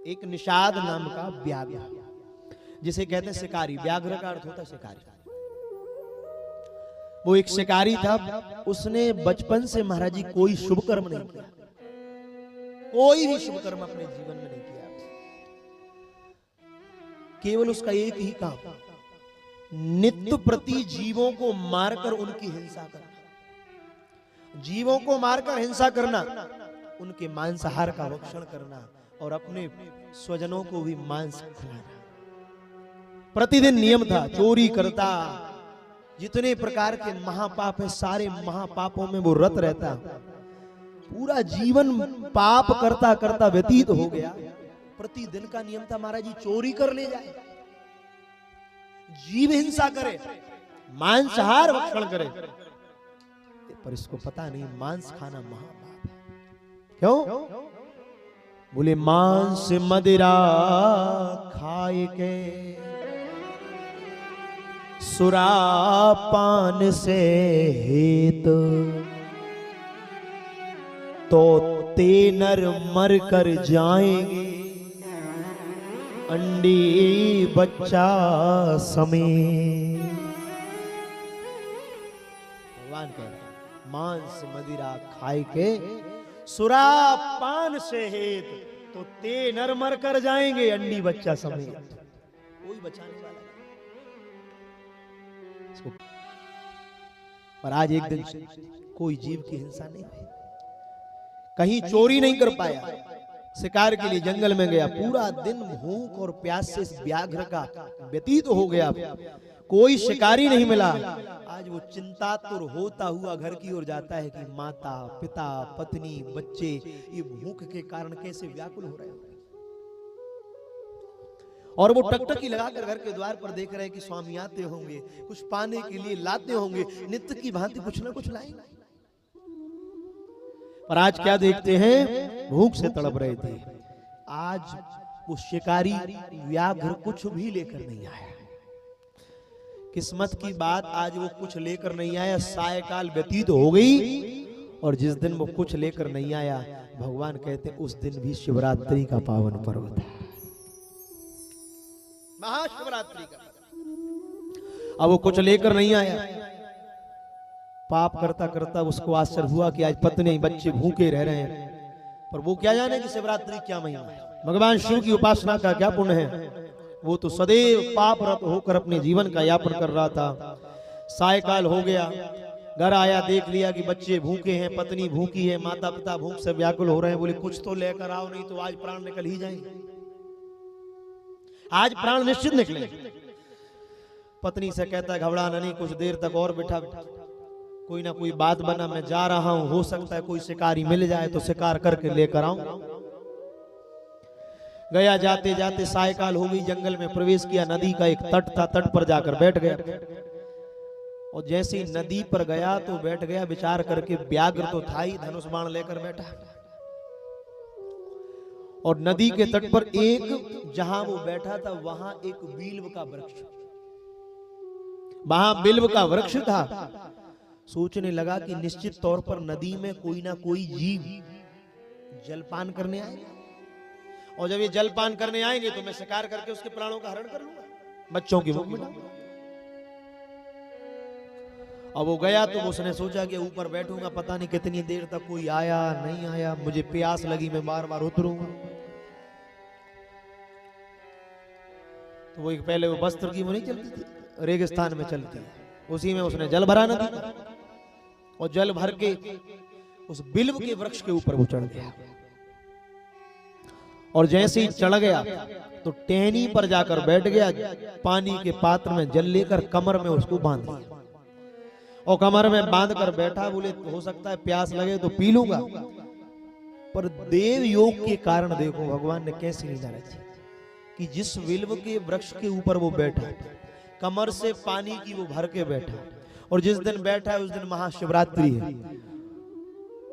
एक निषाद नाम का व्याघ्र, जिसे कहते हैं शिकारी, व्याघ्र का अर्थ होता है शिकारी। वो एक शिकारी था। उसने बचपन से महाराज जी कोई शुभ कर्म नहीं किया, कोई भी शुभ कर्म अपने जीवन में नहीं किया। केवल उसका एक ही काम, नित्य प्रति जीवों को मारकर उनकी हिंसा करना, जीवों को मारकर हिंसा करना, उनके मांसाहार का भक्षण करना और अपने स्वजनों को भी मांस खिलाना। प्रतिदिन नियम था, चोरी करता, जितने प्रकार के महापाप है सारे महापापों में वो रत रहता। पूरा जीवन पाप करता करता व्यतीत हो गया। प्रतिदिन का नियम था महाराज जी चोरी कर ले जाए, जीव हिंसा करे, मांसाहार भक्षण करे, पर इसको पता नहीं मांस खाना महापाप है। क्यों? बोले मांस मदिरा खाए के, सुरापान से हेत, तो ते नर मर कर जाएंगे अंडी बच्चा समेत। भगवान कह रहे मांस मदिरा खाए के सुरापान से हेत, तो ते नर मर कर जाएंगे अंडी बच्चा समेत। कोई बचाने वाला नहीं। पर आज एक दिन कोई जीव की हिंसा नहीं हुई, कहीं चोरी नहीं कर पाया, शिकार के लिए जंगल में गया, पूरा दिन भूख और प्यास से इस व्याघ्र का व्यतीत हो गया, कोई शिकारी नहीं मिला। आज वो चिंतातुर होता हुआ घर की ओर जाता है कि माता पिता पत्नी बच्चे ये भूख के कारण कैसे व्याकुल हो रहे हैं। और वो टकटकी लगाकर घर के द्वार पर देख रहे हैं कि स्वामी आते होंगे, कुछ पाने के लिए लाते होंगे, नित्य की भांति कुछ ना कुछ लाएंगे। पर आज क्या देखते हैं, भूख से तड़प रहे थे। आज वो शिकारी व्याघ्र कुछ भी लेकर नहीं आया। किस्मत की बात, आज वो कुछ लेकर नहीं आया। सायकाल व्यतीत हो गई और जिस दिन वो कुछ लेकर नहीं आया, भगवान कहते उस दिन भी शिवरात्रि का पावन पर्व था, महाशिवरात्रि का। अब वो कुछ लेकर नहीं आया। पाप करता करता उसको आश्चर्य हुआ कि आज पत्नी बच्चे भूखे रह रहे हैं, पर वो क्या जाने कि शिवरात्रि क्या महिमा है, भगवान शिव की उपासना का क्या पुण्य है। वो तो सदैव पापरत होकर अपने जीवन का यापन कर रहा था। सायकाल हो गया, घर आया, देख लिया कि बच्चे भूखे हैं, पत्नी भूखी है, माता पिता भूख से व्याकुल हो रहे हैं। बोले कुछ तो लेकर आओ, नहीं तो आज प्राण निकल ही जाएंगे, आज प्राण निश्चित निकले। पत्नी से कहता है घबराना नहीं, कुछ देर तक और बैठा, कोई ना कोई बात बना, मैं जा रहा हूं, हो सकता है कोई शिकारी मिल जाए तो शिकार करके लेकर आऊं। गया, जाते जाते सायकाल हो गई, जंगल में प्रवेश किया, नदी का एक तट था, तट पर जाकर बैठ गया। और जैसे ही नदी पर गया तो बैठ गया, विचार करके व्याघ्र तो था ही, धनुष बाण लेकर बैठा। और नदी के तट पर एक, जहां वो बैठा था वहां एक बिल्व का वृक्ष, वहां बिल्व का वृक्ष था। सोचने लगा कि निश्चित तौर पर नदी में कोई ना कोई जीव जलपान करने आएगा, और जब ये जलपान करने आएंगे तो मैं शिकार करके उसके प्राणों का हरण कर लूंगा, बच्चों की मुख में डालूंगा। अब वो गया तो उसने सोचा कि ऊपर बैठूंगा, पता नहीं कितनी देर तक कोई आया नहीं आया, मुझे प्यास लगी, मैं बार बार उतरूंगा। तो वो एक पहले वो वस्त्र की वो नहीं चलती थी, रेगिस्तान में चलती, उसी में उसने जल भरा नदी में, और जल भर के उस बिल्व के वृक्ष के ऊपर वो चढ़ गया। और जैसे ही चढ़ गया तो टहनी पर जाकर बैठ गया, पानी के पात्र में जल लेकर कमर में उसको बांध दिया, और कमर में बांध कर बैठा। बोले हो सकता है प्यास लगे तो पी लूंगा, पर देव योग के कारण देखो भगवान ने कैसी लीला रची कि जिस बिल्व के वृक्ष के ऊपर वो बैठा, कमर से पानी की वो भर के बैठा, और जिस दिन बैठा है उस दिन महाशिवरात्रि है।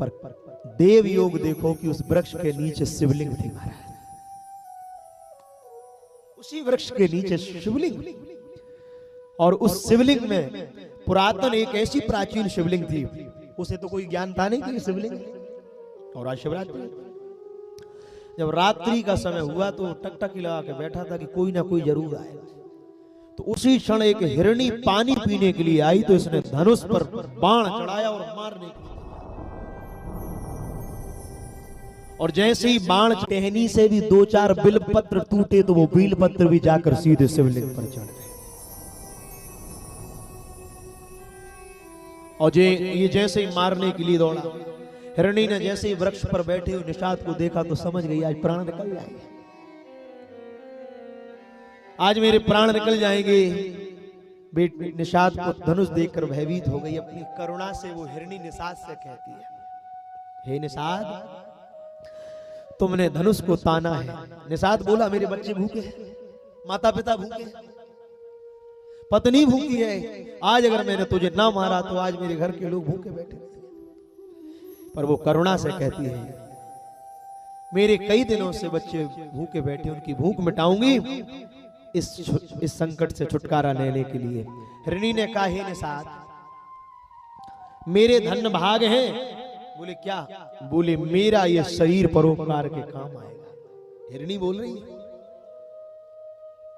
पर देव योग देखो कि उस वृक्ष के नीचे शिवलिंग थी महाराज, उसी वृक्ष के नीचे शिवलिंग, और उस शिवलिंग में पुरातन एक ऐसी प्राचीन शिवलिंग थी, उसे तो कोई ज्ञान था नहीं कि शिवलिंग, और आज शिवरात्रि। जब रात्रि का समय हुआ तो टकटकी लगा के बैठा था कि कोई ना कोई जरूर आएगा। तो उसी क्षण एक हिरणी पानी पीने के लिए आई, तो इसने धनुष पर बाण चढ़ाया और मारने के लिए, और जैसे ही बाण टहनी से भी 2-4 बिलपत्र टूटे तो वो बिलपत्र भी जाकर सीधे शिवलिंग पर चढ़ गए। और ये जैसे ही मारने के लिए दौड़ा, हिरणी ने जैसे ही वृक्ष पर बैठे हुए निषाद को देखा तो समझ गई आज प्राण निकल जाएंगे, आज मेरे प्राण निकल जाएंगे। बेटी निषाद को धनुष देखकर भयभीत हो गई। अपनी करुणा से वो हिरणी निषाद से कहती है, हे निषाद, तुमने धनुष को ताना है। निषाद बोला, मेरे बच्चे भूखे हैं, माता पिता भूखे हैं, पत्नी भूखी है, आज अगर मैंने तुझे ना मारा तो आज मेरे घर के लोग भूखे बैठे। पर वो करुणा से कहती है, मेरे कई दिनों से बच्चे भूखे बैठे, उनकी भूख मिटाऊंगी इस संकट से छुटकारा लेने के लिए। हिरणी ने कहा, हे निषाद, मेरे धन भाग हैं। बोले क्या? बोले मेरा ये शरीर परोपकार के काम आएगा। हिरणी बोल रही है,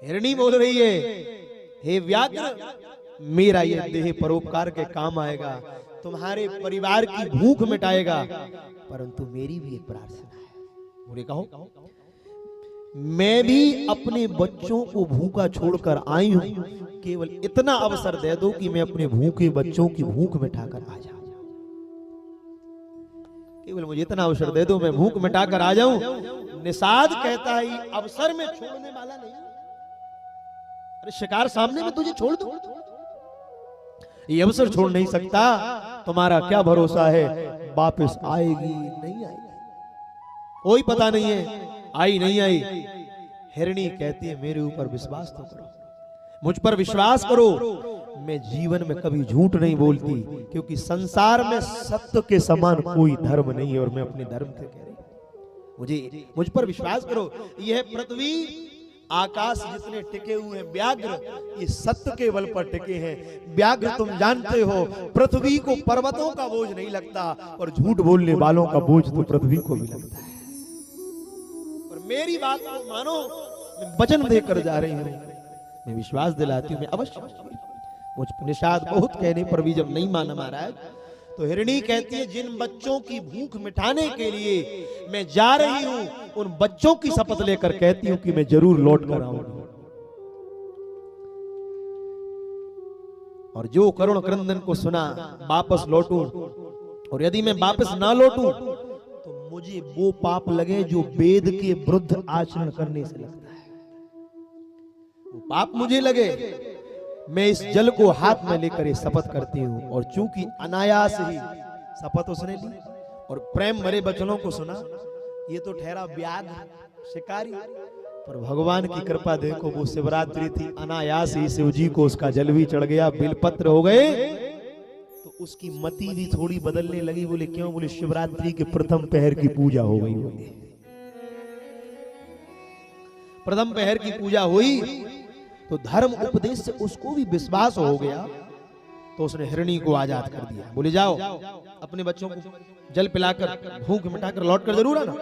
हिरणी बोल रही है, हे व्याघ्र, मेरा ये देह परोपकार के काम आएगा, तुम्हारे परिवार की भूख मिटाएगा, परंतु मेरी भी एक प्रार्थना है। बोले कहो। मैं भी अपने बच्चों को भूखा छोड़कर आई हूं, केवल इतना अवसर दे दो कि मैं अपने भूखे बच्चों की भूख मिटाकर आ जाऊं। केवल मुझे इतना अवसर दे दो, मैं भूख मिटाकर आ जाऊं। निषाद कहता है, अवसर में छोड़ने वाला नहीं, अरे शिकार सामने में तुझे छोड़ दो, ये अवसर छोड़ नहीं सकता। तुम्हारा क्या भरोसा है वापस आएगी नहीं आएगी, कोई पता नहीं है, आई नहीं आई। हिरणी कहती है, मेरे ऊपर विश्वास तो करो, मुझ पर विश्वास करो, मैं जीवन में कभी झूठ नहीं बोलती, क्योंकि संसार में सत्य के समान कोई धर्म नहीं है, और मैं अपने धर्म से कह रही, मुझ पर विश्वास करो। यह पृथ्वी आकाश जितने टिके हुए हैं व्याघ्र, ये सत्य के बल पर टिके हैं। व्याघ्र तुम जानते हो, पृथ्वी को पर्वतों का बोझ नहीं लगता, और झूठ बोलने वालों का बोझ तो पृथ्वी को भी लगता है। और मेरी बात को मानो, मैं वचन देकर जा रही हूं, मैं विश्वास दिलाती हूं, मैं अवश्य। मुझ निषाद बहुत कहने पर भी जब नहीं माना महाराज, तो हिरणी कहती है, जिन बच्चों की भूख मिटाने के लिए मैं जा रही हूं, उन बच्चों की शपथ लेकर कहती हूं कि मैं जरूर लौट कर आऊंगी। और जो करुण क्रंदन को सुना, वापस लौटूं, और यदि मैं वापस ना लौटूं तो मुझे वो पाप लगे जो वेद के विरुद्ध आचरण करने से लगता है, वो पाप मुझे लगे। मैं इस जल को हाथ में लेकर शपथ करती हूं। और चूंकि अनायास ही शपथ उसने ली और प्रेम भरे वचनों को सुना, ये तो ठहरा व्याघ्र शिकारी, पर भगवान की कृपा देखो, वो शिवरात्रि थी, अनायास ही शिव जी को उसका जल भी चढ़ गया, बिलपत्र हो गए, तो उसकी मति भी थोड़ी बदलने लगी। बोले क्यों? बोले शिवरात्रि के प्रथम पहर की पूजा हो गई। बोले प्रथम पहर की पूजा हुई तो धर्म उपदेश से उसको भी विश्वास हो गया, तो उसने हिरणी को आजाद कर दिया। बोले जाओ, अपने बच्चों को जल पिलाकर भूख मिटाकर लौट कर जरूर आना।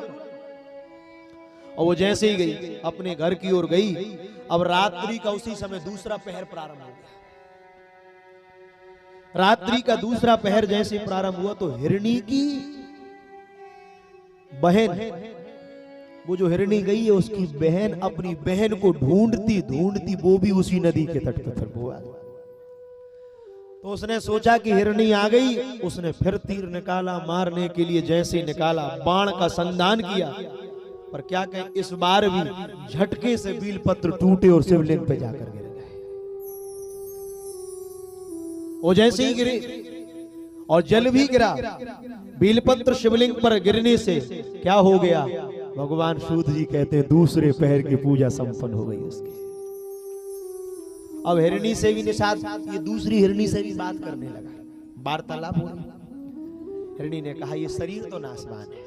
और वो जैसे ही गई, अपने घर की ओर गई। अब रात्रि का उसी समय दूसरा पहर प्रारंभ हो गया। रात्रि का दूसरा पहर जैसे प्रारंभ हुआ तो हिरणी की बहन, वो जो हिरणी गई है, उसकी बहन अपनी बहन को ढूंढती ढूंढती वो भी उसी नदी के तट पर फिर हुआ। तो उसने सोचा कि हिरणी आ गई, उसने फिर तीर निकाला मारने के लिए। जैसे निकाला, बाण का संधान किया, पर क्या कहें, इस बार भी झटके से बीलपत्र टूटे और शिवलिंग पे जाकर गिर गए। वो जैसे ही गिरे और जल भी गिरा, बीलपत्र शिवलिंग पर गिरने से क्या हो गया, भगवान सूत जी कहते हैं दूसरे पहर की पूजा संपन्न हो गई उसकी। अब हिरणी से भी निषाद, ये दूसरी हिरणी से भी बात करने लगा, वार्तालाप हो रही। हिरणी ने कहा, ये शरीर तो नाशवान है,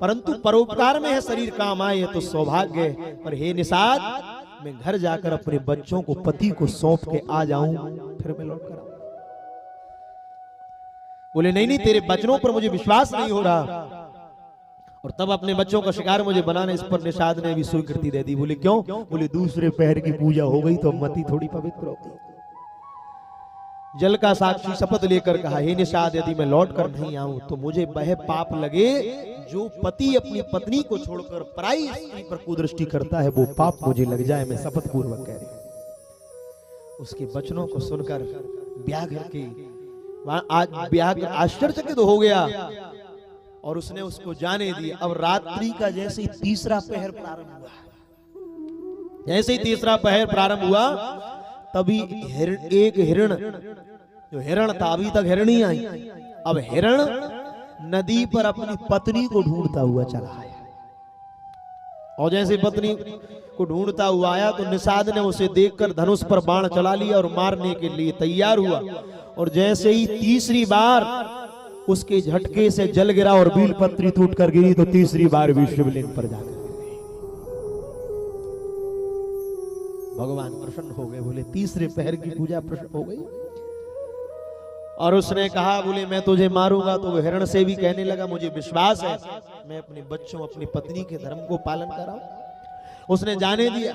परंतु परोपकार में है शरीर काम आए तो सौभाग्य है। पर हे निषाद, मैं घर जाकर अपने बच्चों को पति को सौंप के आ जाऊं, फिर मैं लौट कर आऊं। बोले नहीं नहीं, तेरे वचनों पर मुझे विश्वास नहीं हो रहा। और तब अपने बच्चों का शिकार मुझे बनाना। इस पर निषाद ने भी स्वीकृति दे दी। बोले क्यों? बोले दूसरे पहर की पूजा हो गई तो मति थोड़ी पवित्र होगी। जल का साक्षी शपथ लेकर कहा, हे निषाद, यदि मैं लौट कर नहीं आऊं तो मुझे वह पाप लगे जो पति अपनी पत्नी को छोड़कर पराई स्त्री पर कुदृष्टि करता है, वो पाप मुझे लग जाए। मैं शपथ पूर्वक कह रही हूं। उसके वचनों को सुनकर व्याघ्र आश्चर्यचकित हो गया और उसने उसको जाने दिया। अब रात्रि का जैसे ही तीसरा पहर प्रारंभ हुआ, जैसे ही तीसरा पहर प्रारंभ हुआ, तभी एक हिरण, जो हिरण था, अभी तक हिरणी आई, अब हिरण नदी पर अपनी पत्नी को ढूंढता हुआ चला आया। और जैसे पत्नी को ढूंढता हुआ आया तो निषाद ने उसे देखकर धनुष पर बाण चला लिया और मारने के लिए तैयार हुआ। और जैसे ही तीसरी बार उसके झटके से जल गिरा और बील पत्री टूट कर गिरी, तो तीसरी बार भी शिवलिंग पर जाकर भगवान प्रसन्न हो गए। बोले तीसरे पहर की पूजा प्रसन्न हो गई। और उसने कहा, बोले मैं तुझे मारूंगा। तो वो हिरण से भी कहने लगा, मुझे विश्वास है मैं अपने बच्चों, अपनी पत्नी के धर्म को पालन कराऊं। उसने जाने दिया।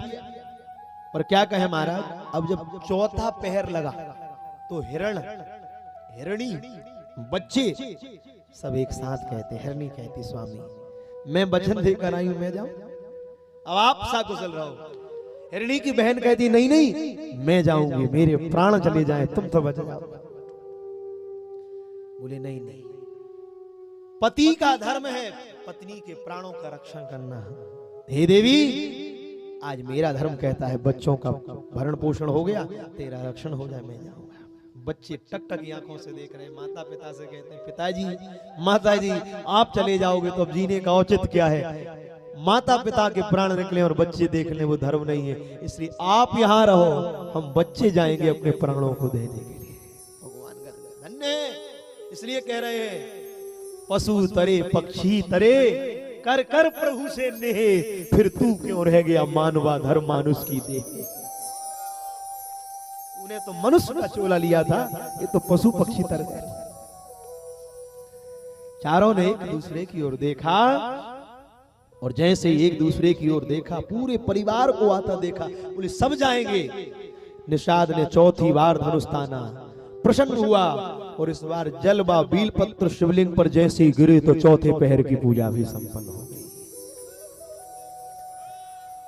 पर क्या कहे महाराज, अब जब चौथा पहर लगा तो हिरण, हिरणी, बच्चे सब एक साथ कहते, हिरणी कहती, स्वामी मैं वचन देकर आई हूं, मैं जाऊं, अब आप साकुशल रहो। हिरणी की बहन कहती, नहीं नहीं मैं जाऊंगी, मेरे प्राण चले जाएं, तुम तो बच जाओ। बोले नहीं नहीं, पति का धर्म है पत्नी के प्राणों का रक्षण करना। हे देवी, आज मेरा धर्म कहता है बच्चों का भरण पोषण हो गया, तेरा रक्षण हो जाए, मैं जाऊंगा। बच्चे टक टक आंखों से देख रहे हैं। माता पिता से कहते हैं, पिताजी, माताजी आप चले जाओगे तो अब जीने का औचित्य क्या है? माता पिता के प्राण निकले और बच्चे देख लें, वो धर्म नहीं है। इसलिए आप यहाँ रहो, हम बच्चे जाएंगे अपने प्राणों को देने के लिए। भगवान का धन्य है। इसलिए कह रहे हैं, पशु तरे पक्षी तरे, कर कर प्रभु से नेहे, फिर तू क्यों रह गया मानवा धर्म मानुष की देह। तूने तो मनुष्य का चोला लिया था, ये तो पशु पक्षी तर गए। चारों ने एक दूसरे की ओर देखा और जैसे एक दूसरे की ओर देखा, पूरे परिवार को आता देखा। बोले सब जाएंगे। निषाद ने चौथी बार धनुष ताना, प्रसन्न हुआ और इस बार जल व बीलपत्र शिवलिंग पर जैसे ही गिरे तो चौथे पहर की पूजा भी संपन्न हो गई।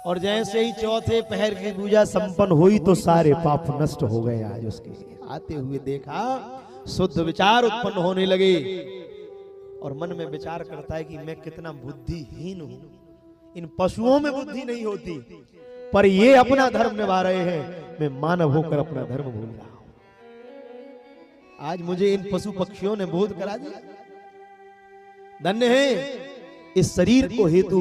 और जैसे ही चौथे पहर की पूजा संपन्न हुई तो सारे पाप नष्ट हो गए। आज उसके आते हुए देखा, शुद्ध विचार उत्पन्न होने लगे और मन में विचार करता है कि मैं कितना बुद्धिहीन हूं। इन पशुओं में बुद्धि नहीं होती, पर ये अपना धर्म निभा रहे हैं, मैं मानव होकर अपना धर्म भूल रहा हूं। आज मुझे इन पशु पक्षियों ने बोध करा दिया। धन्य है इस शरीर को हेतु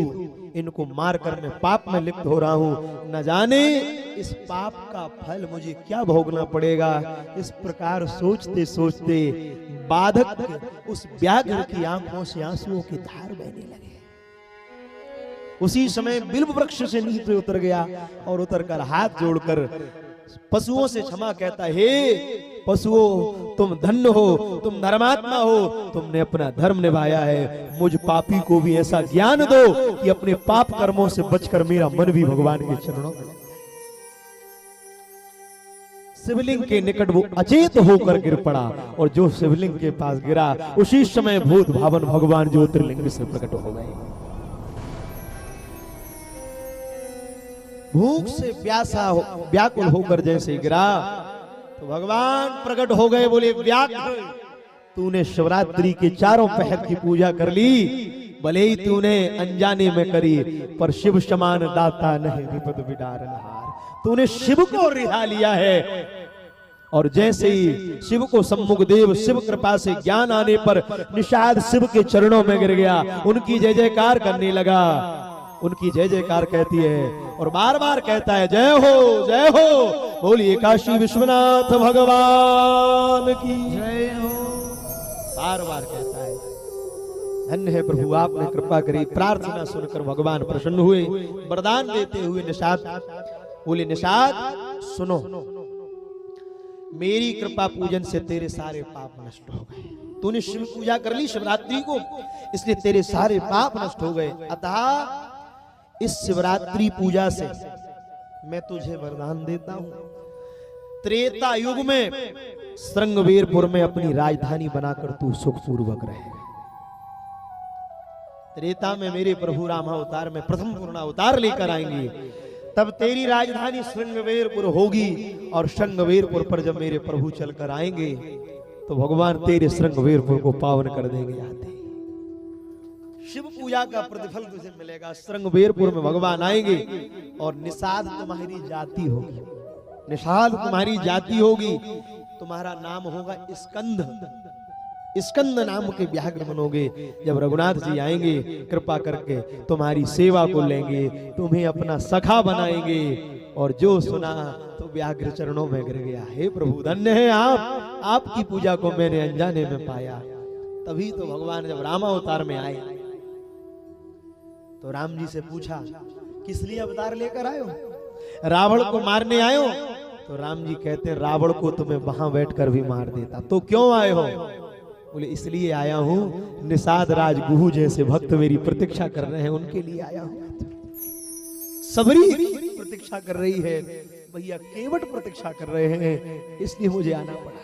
इनको मारकर मैं पाप में लिप्त हो रहा हूं। न जाने इस पाप का फल मुझे क्या भोगना पड़ेगा। इस प्रकार सोचते सोचते बाधक उस व्याघ्र की आंखों से आंसुओं की धार बहने लगे। उसी समय बिल्व वृक्ष से नीचे उतर गया और उतरकर हाथ जोड़कर पशुओं से क्षमा कहता, हे पशुओं, तुम धन्य हो, तुम धर्मात्मा हो, तुमने अपना धर्म निभाया है। मुझ पापी को भी ऐसा ज्ञान दो कि अपने पाप कर्मों से बचकर मेरा मन भी भगवान के चरणों में। शिवलिंग के निकट वो अचेत होकर गिर पड़ा और जो शिवलिंग के पास गिरा उसी समय भूत भावन भगवान ज्योतिर्लिंग से प्रकट हो गए। भूख से प्यासा व्याकुल होकर जैसे गिरा तो भगवान प्रकट हो गए। बोले, व्याघ्र, तूने शिवरात्रि के चारों पहर की पूजा कर ली, भले ही तूने अनजाने में करी, पर शिव समान दाता नहीं विपद विडारनहार। तूने शिव को रिहा लिया है। और जैसे ही शिव को सम्मुख देव शिव कृपा से ज्ञान आने पर निषाद शिव के चरणों में गिर गया, उनकी जय जयकार करने लगा। उनकी जय जयकार कहती है और बार बार कहता है, जय हो जय हो, बोलिए काशी विश्वनाथ भगवान की जय हो। बार बार कहता है। धन्य है प्रभु, आपने कृपा करी। प्रार्थना सुनकर भगवान प्रसन्न हुए। वरदान देते हुए निषाद बोले, निषाद सुनो, मेरी कृपा पूजन से तेरे सारे पाप नष्ट हो गए। तूने शिव पूजा कर ली शिवरात्रि को, इसलिए तेरे सारे पाप नष्ट हो गए। अतः इस शिवरात्रि पूजा से मैं तुझे वरदान देता हूं, त्रेता युग में श्रृंगवीरपुर में अपनी राजधानी बनाकर तू सुखपूर्वक रहेगा। त्रेता में मेरे प्रभु रामावतार में प्रथम पूर्णावतार लेकर आएंगे, तब तेरी राजधानी श्रृंगवीरपुर होगी। और श्रृंगवीरपुर पर जब मेरे प्रभु चलकर आएंगे तो भगवान तेरे श्रृंगवीरपुर को पावन कर देंगे। आते शिव पूजा का प्रतिफल तुझे मिलेगा। श्रृंगवीरपुर में भगवान आएंगे और निषाद तुम्हारी जाति होगी, निषाद तुम्हारी जाति होगी, तुम्हारा नाम होगा स्कंद। स्कंद नाम के व्याघ्र बनोगे। जब रघुनाथ जी आएंगे कृपा करके तुम्हारी सेवा को लेंगे, तुम्हें अपना सखा बनाएंगे। और जो सुना तो व्याघ्र चरणों में गिर गया, हे प्रभु धन्य है आप, आपकी पूजा को मैंने अनजाने में पाया। तभी तो भगवान जब रामावतार में आए तो राम जी से पूछा किस लिए अवतार लेकर आए हो? रावण को मारने आए हो? तो राम जी कहते हैं रावण को तो मैं वहां बैठकर भी मार देता। तो क्यों आए हो? बोले इसलिए आया हूं, निषाद राज गुहू जैसे भक्त मेरी प्रतीक्षा कर रहे हैं, उनके लिए आया हूं। सबरी प्रतीक्षा कर रही है भैया, केवट प्रतीक्षा कर रहे हैं, इसलिए मुझे आना पड़ा।